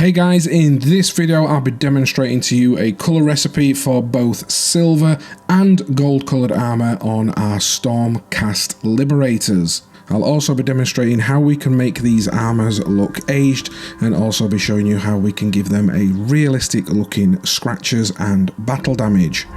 Hey guys, in this video I'll be demonstrating to you a colour recipe for both silver and gold coloured armour on our Stormcast Liberators. I'll also be demonstrating how we can make these armours look aged and also be showing you how we can give them a realistic looking scratches and battle damage.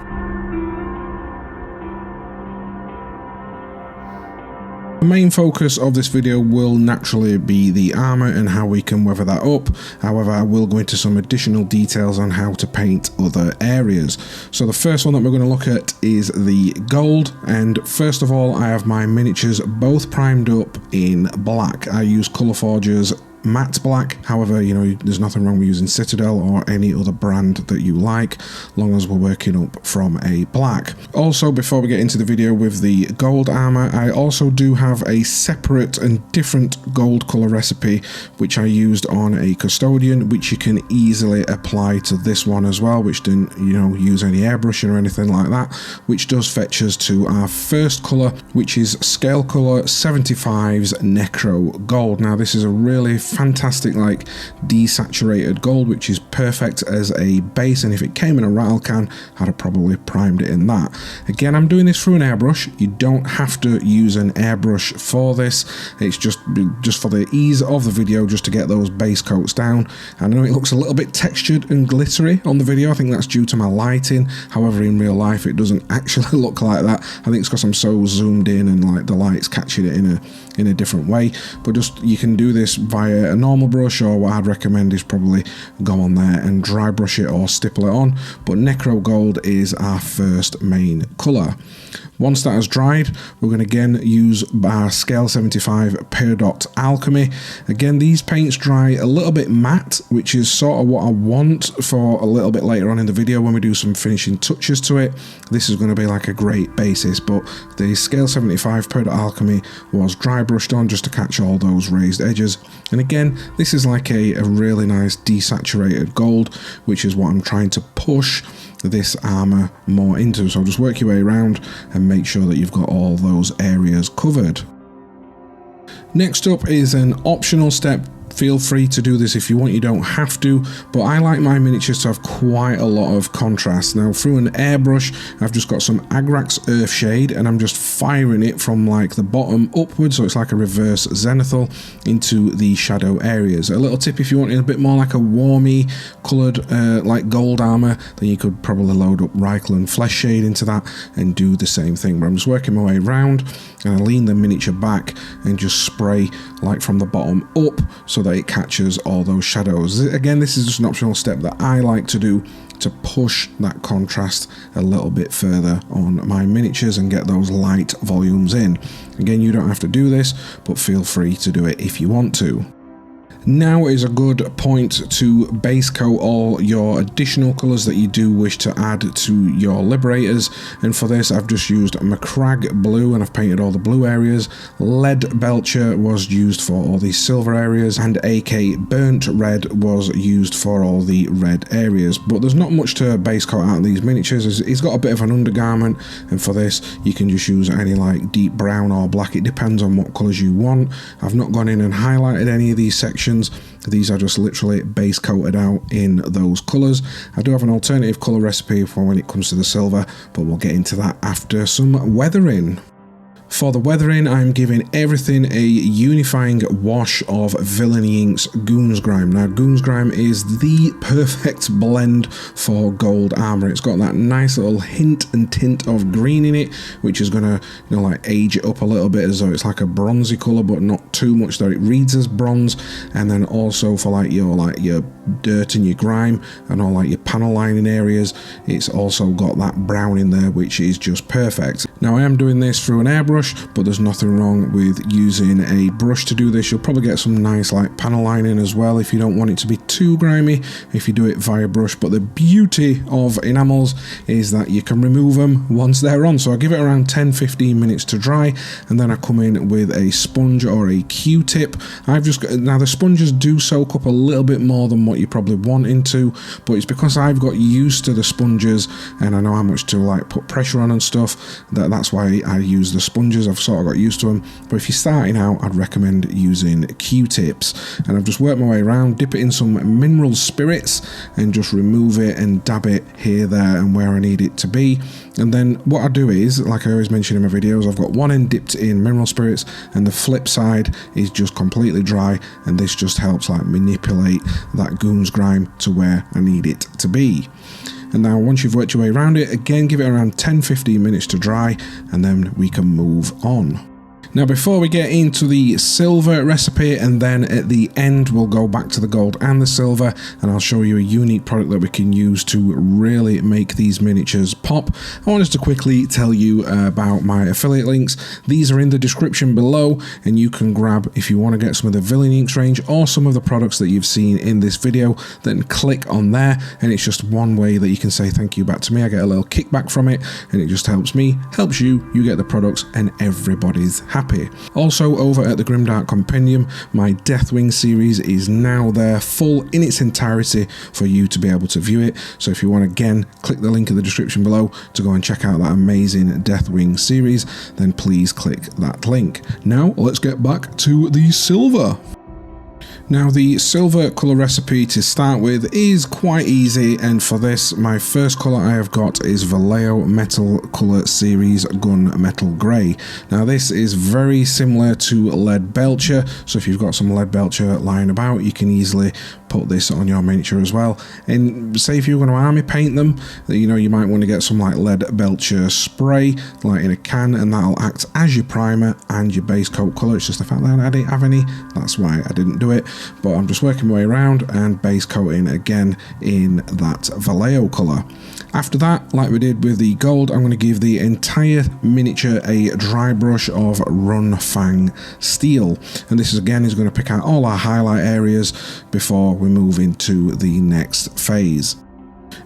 The main focus of this video will naturally be the armour and how we can weather that up. However, I will go into some additional details on how to paint other areas. So the first one that we're going to look at is the gold, and first of all I have my miniatures both primed up in black. I use Colourforge's matte black. However, you know, there's nothing wrong with using Citadel or any other brand that you like, long as we're working up from a black. Also, before we get into the video with the gold armor, I also do have a separate and different gold color recipe which I used on a custodian, which you can easily apply to this one as well, which didn't, you know, use any airbrushing or anything like that, which does fetch us to our first color, which is scale color 75's necro gold. Now this is a really fantastic like desaturated gold, which is perfect as a base, and if it came in a rattle can I'd have probably primed it in that. Again, I'm doing this through an airbrush. You don't have to use an airbrush for this, it's just for the ease of the video, just to get those base coats down. I know it looks a little bit textured and glittery on the video, I think that's due to my lighting. However, in real life it doesn't actually look like that. I think it's because I'm so zoomed in and like the light's catching it in a different way. But just, you can do this via a normal brush, or what I'd recommend is probably go on there and dry brush it or stipple it on. But necro gold is our first main colour. Once that has dried, we're going to again use our scale 75 Peridot alchemy. Again, these paints dry a little bit matte, which is sort of what I want for a little bit later on in the video when we do some finishing touches to it. This is going to be like a great basis, but the scale 75 Peridot alchemy was dry brushed on just to catch all those raised edges. And again, this is like a really nice desaturated gold, which is what I'm trying to push this armor more into. So just work your way around and make sure that you've got all those areas covered. Next up is an optional step. Feel free to do this if you want, you don't have to, but I like my miniatures to have quite a lot of contrast. Now through an airbrush I've just got some Agrax Earthshade and I'm just firing it from like the bottom upwards, so it's like a reverse zenithal into the shadow areas. A little tip, if you wanted a bit more like a warmy coloured like gold armour, then you could probably load up Reikland Flesh Shade into that and do the same thing, but I'm just working my way around and I lean the miniature back and just spray like from the bottom up so that it catches all those shadows. Again, this is just an optional step that I like to do to push that contrast a little bit further on my miniatures and get those light volumes in. Again, you don't have to do this, but feel free to do it if you want to. Now is a good point to base coat all your additional colours that you do wish to add to your Liberators, and for this I've just used mecrag blue and I've painted all the blue areas. Lead Belcher was used for all the silver areas, and AK Burnt Red was used for all the red areas. But there's not much to base coat out of these miniatures. He's got a bit of an undergarment, and for this you can just use any like deep brown or black, it depends on what colours you want. I've not gone in and highlighted any of these sections. These are just literally base coated out in those colours. I do have an alternative colour recipe for when it comes to the silver, but we'll get into that after some weathering. For the weathering, I'm giving everything a unifying wash of Villainy Inc.'s Goons Grime. Now, Goons Grime is the perfect blend for gold armour. It's got that nice little hint and tint of green in it, which is going to, you know, like age it up a little bit as though it's like a bronzy colour, but not too much that it reads as bronze. And then also for like your dirt and your grime and all like your panel lining areas, it's also got that brown in there, which is just perfect. Now, I am doing this through an airbrush, but there's nothing wrong with using a brush to do this. You'll probably get some nice like panel lining as well if you don't want it to be too grimy if you do it via brush. But the beauty of enamels is that you can remove them once they're on. So I give it around 10-15 minutes to dry, and then I come in with a sponge or a Q-tip. I've just got, now the sponges do soak up a little bit more than what what you're probably wanting to, but it's because I've got used to the sponges and I know how much to like put pressure on and stuff, that's why I use the sponges. I've sort of got used to them. But if you're starting out, I'd recommend using Q-tips. And I've just worked my way around, dip it in some mineral spirits and just remove it and dab it here, there and where I need it to be. And then what I do is, like I always mention in my videos, I've got one end dipped in mineral spirits and the flip side is just completely dry, and this just helps like manipulate that goons grime to where I need it to be. And now once you've worked your way around it, again give it around 10-15 minutes to dry, and then we can move on. Now before we get into the silver recipe, and then at the end we'll go back to the gold and the silver, and I'll show you a unique product that we can use to really make these miniatures pop, I wanted to quickly tell you about my affiliate links. These are in the description below, and you can grab, if you want to get some of the Villainy inks range or some of the products that you've seen in this video, then click on there, and it's just one way that you can say thank you back to me. I get a little kickback from it, and it just helps me, helps you, you get the products, and everybody's happy. Also over at the Grimdark Compendium, my Deathwing series is now there full in its entirety for you to be able to view it. So if you want, again, click the link in the description below to go and check out that amazing Deathwing series, then please click that link. Now let's get back to the silver. Now the silver colour recipe to start with is quite easy, and for this my first colour I have got is Vallejo Metal Colour Series Gunmetal Grey. Now this is very similar to Lead Belcher, so if you've got some Lead Belcher lying about you can easily put this on your miniature as well. And say if you're going to army paint them, you know, you might want to get some like Lead Belcher spray like in a can, and that'll act as your primer and your base coat colour. It's just the fact that I didn't have any, that's why I didn't do it. But I'm just working my way around and base coating again in that Vallejo colour. After that, like we did with the gold, I'm going to give the entire miniature a dry brush of fang steel, and this is again is going to pick out all our highlight areas before we move into the next phase.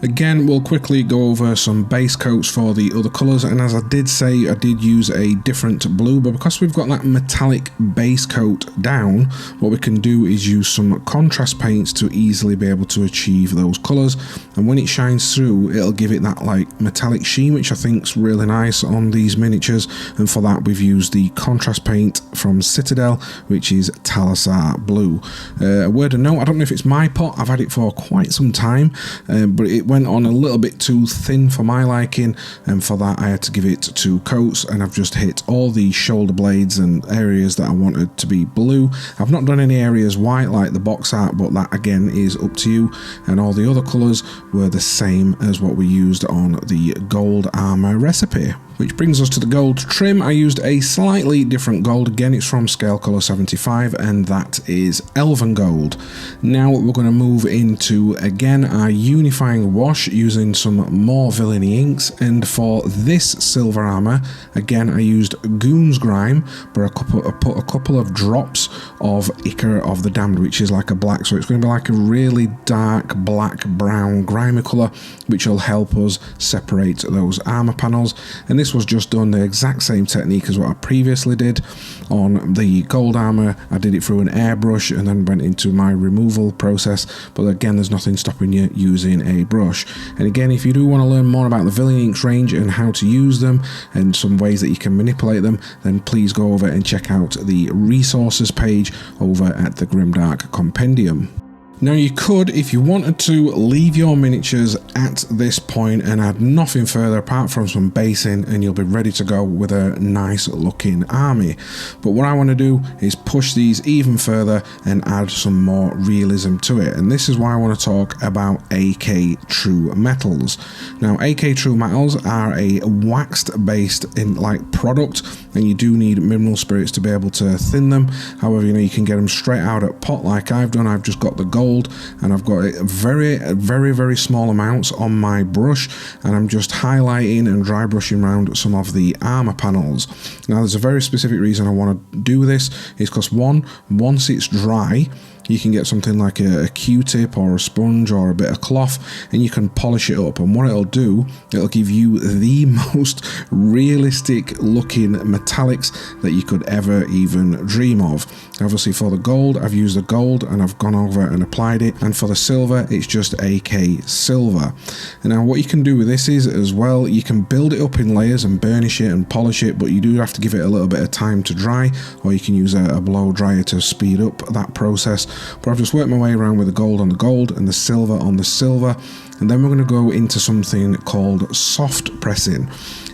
Again, we'll quickly go over some base coats for the other colours, and as I did say, I did use a different blue, but because we've got that metallic base coat down, what we can do is use some contrast paints to easily be able to achieve those colours, and when it shines through, it'll give it that like metallic sheen, which I think's really nice on these miniatures, and for that we've used the contrast paint from Citadel, which is Talasarr blue. A word of note, I don't know if it's my pot, I've had it for quite some time, but it went on a little bit too thin for my liking, and for that I had to give it 2 coats, and I've just hit all the shoulder blades and areas that I wanted to be blue. I've not done any areas white like the box art, but that again is up to you, and all the other colours were the same as what we used on the gold armour recipe. Which brings us to the gold trim. I used a slightly different gold. Again, it's from Scale Colour 75, and that is Elven Gold. Now we're going to move into, again, our unifying wash using some more Villainy inks. And for this silver armour, again, I used Goons Grime, but I put a couple of drops of Ichor of the Damned, which is like a black. So it's going to be like a really dark black brown grimy colour, which will help us separate those armour panels. And this was just done the exact same technique as what I previously did on the gold armour. I did it through an airbrush and then went into my removal process, but again there's nothing stopping you using a brush. And again, if you do want to learn more about the Villainy inks range and how to use them and some ways that you can manipulate them, then please go over and check out the resources page over at the Grimdark Compendium. Now you could, if you wanted to, leave your miniatures at this point and add nothing further apart from some basing, and you'll be ready to go with a nice looking army. But what I want to do is push these even further and add some more realism to it, and this is why I want to talk about AK True Metals. Now AK True Metals are a waxed based in like product, and you do need mineral spirits to be able to thin them. However, you know, you can get them straight out at pot like I've done. I've just got the gold, and I've got very small amounts on my brush, and I'm just highlighting and dry brushing around some of the armor panels. Now there's a very specific reason I want to do this, is because once it's dry, you can get something like a Q-tip or a sponge or a bit of cloth, and you can polish it up. And what it'll do, it'll give you the most realistic looking metallics that you could ever even dream of. Obviously for the gold, I've used the gold and I've gone over and applied it, and for the silver, it's just AK silver. And now what you can do with this is as well, you can build it up in layers and burnish it and polish it, but you do have to give it a little bit of time to dry, or you can use a blow dryer to speed up that process. But I've just worked my way around with the gold on the gold and the silver on the silver, and then we're going to go into something called soft pressing.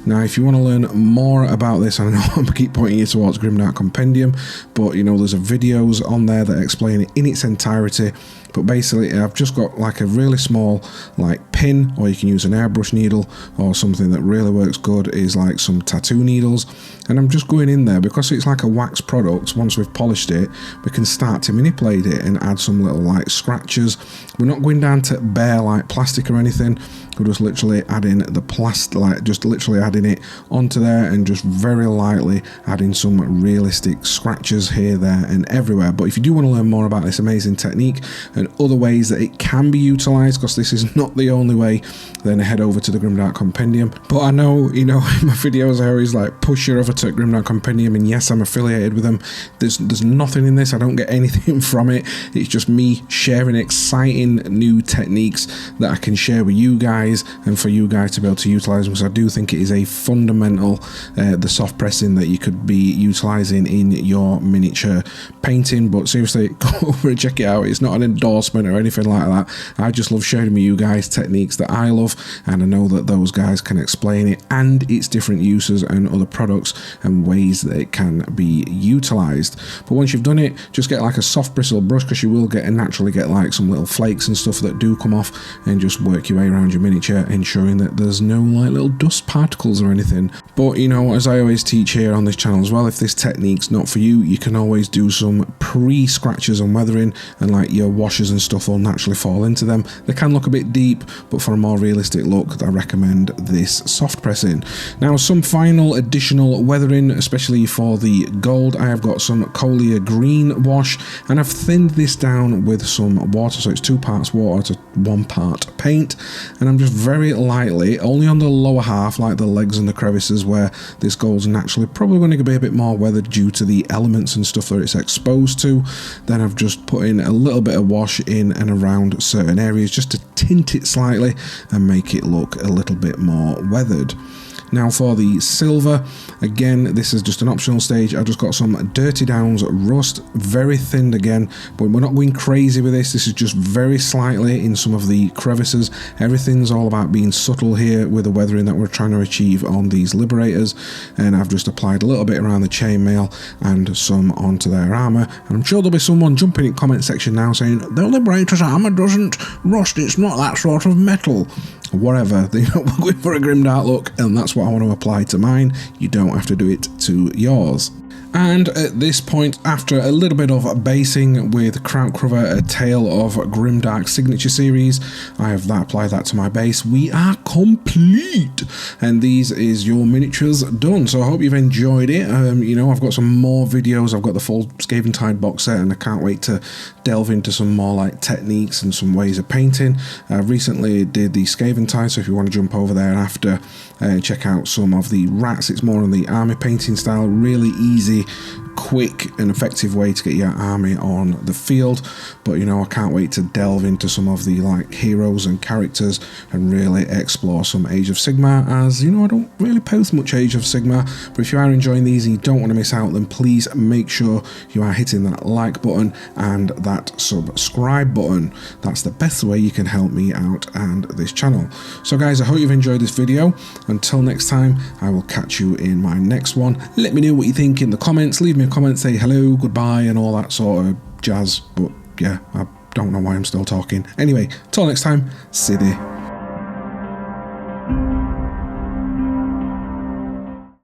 Now, if you want to learn more about this, I know I keep pointing you towards Grimdark Compendium, but you know, there's videos on there that explain it in its entirety. But basically, I've just got like a really small like pin, or you can use an airbrush needle, or something that really works good is like some tattoo needles. And I'm just going in there, because it's like a wax product. Once we've polished it, we can start to manipulate it and add some little like scratches. We're not going down to bare like plastic or anything. We're just literally adding the plastic, like just literally adding it onto there, and just very lightly adding some realistic scratches here, there and everywhere. But if you do want to learn more about this amazing technique and other ways that it can be utilized, because this is not the only way, then head over to the Grimdark Compendium. But I know, you know, in my videos I always like push you over to Grimdark Compendium, and yes, I'm affiliated with them. There's nothing in this, I don't get anything from it. It's just me sharing exciting new techniques that I can share with you guys, and for you guys to be able to utilize them, because I do think it is a fundamental, the soft pressing that you could be utilizing in your miniature painting. But seriously, go over and check it out. It's not an endorsement or anything like that. I just love sharing with you guys techniques that I love, and I know that those guys can explain it and its different uses and other products and ways that it can be utilized. But once you've done it, just get like a soft bristle brush, because you will get and naturally get like some little flakes and stuff that do come off, and just work your way around your miniature, ensuring that there's no like little dust particles or anything. But you know, as I always teach here on this channel as well, if this technique's not for you, you can always do some pre-scratches and weathering, and like your washes and stuff will naturally fall into them. They can look a bit deep, but for a more realistic look, I recommend this soft pressing. Now, some final additional weathering, especially for the gold, I have got some Colia green wash, and I've thinned this down with some water, so it's 2 parts water to 1 part paint, and I'm just very lightly, only on the lower half, like the legs and the crevices where this gold's naturally probably going to be a bit more weathered due to the elements and stuff that it's exposed to. Then I've just put in a little bit of wash in and around certain areas just to tint it slightly and make it look a little bit more weathered. Now for the silver, again, this is just an optional stage. I just got some Dirty Downs rust, very thinned again, but we're not going crazy with this. This is just very slightly in some of the crevices. Everything's all about being subtle here with the weathering that we're trying to achieve on these Liberators, and I've just applied a little bit around the chainmail and some onto their armour. And I'm sure there'll be someone jumping in the comment section now saying, the Liberator's armour doesn't rust, it's not that sort of metal. Whatever, we're going for a grimdark look, and that's what I want to apply to mine. You don't have to do it to yours. And at this point, after a little bit of basing with Krautcover, a Tale of Grimdark signature series, I have applied that to my base. We are complete, and these is your miniatures done. So I hope you've enjoyed it. You know, I've got some more videos. I've got the full Skaventide box set, and I can't wait to delve into some more like techniques and some ways of painting. I recently did the Skaventide, so if you want to jump over there after, check out some of the rats. It's more on the army painting style, really easy, quick and effective way to get your army on the field. But you know, I can't wait to delve into some of the like heroes and characters and really explore some Age of Sigmar, as you know, I don't really post much Age of Sigmar. But if you are enjoying these and you don't want to miss out, then please make sure you are hitting that like button and that subscribe button. That's the best way you can help me out and this channel. So guys, I hope you've enjoyed this video. Until next time, I will catch you in my next one. Let me know what you think in the comments. Leave me a comment, say hello, goodbye and all that sort of jazz. But yeah, I don't know why I'm still talking. Anyway, till next time, City.